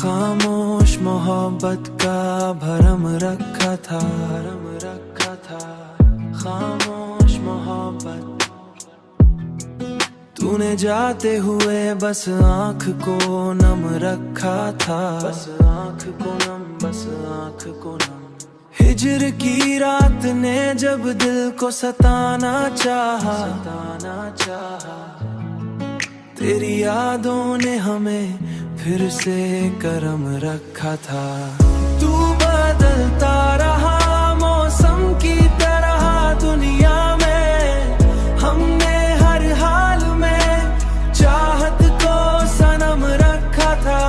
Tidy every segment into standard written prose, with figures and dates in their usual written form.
खामोश मोहब्बत का भरम रखा था, खामोश मोहब्बत। तूने जाते हुए बस आँख को नम रखा था, बस आँख को नम, बस आँख को नम। हिजर की रात ने जब दिल को सताना चाहा, तेरी यादों ने हमें फिर से करम रखा था। तू बदलता रहा मौसम की तरह दुनिया में, हमने हर हाल में चाहत को सनम रखा था।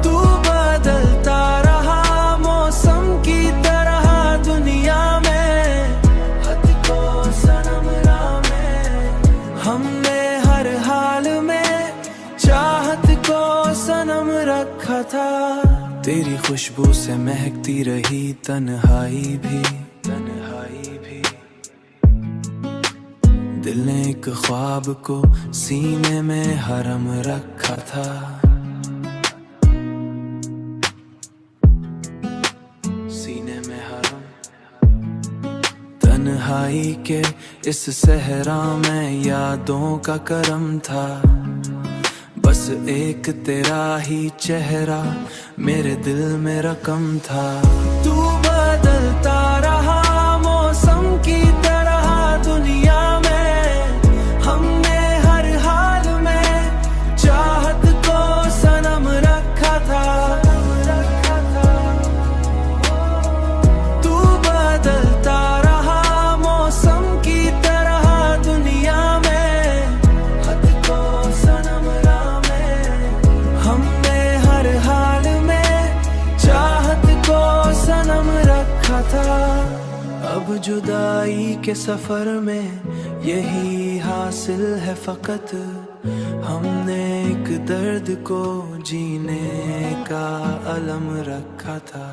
तू बदलता रहा मौसम की तरह दुनिया में, हद को सनम हमने हर हाल में चाहत को सनम रखा था। तेरी खुशबू से महकती रही तन्हाई भी, तन्हाई भी। दिल ने एक ख्वाब को सीने में हरम रखा था, सीने में हरम। तन्हाई के इस सहरा में यादों का करम था, बस एक तेरा ही चेहरा मेरे दिल में रकम था। तू बदलता रहा मौसम की तरह दुनिया में, हमने हर हाल में चाहत को सनम रखा था। तू बदलता था। अब जुदाई के सफर में यही हासिल है फकत, हमने एक दर्द को जीने का अलम रखा था।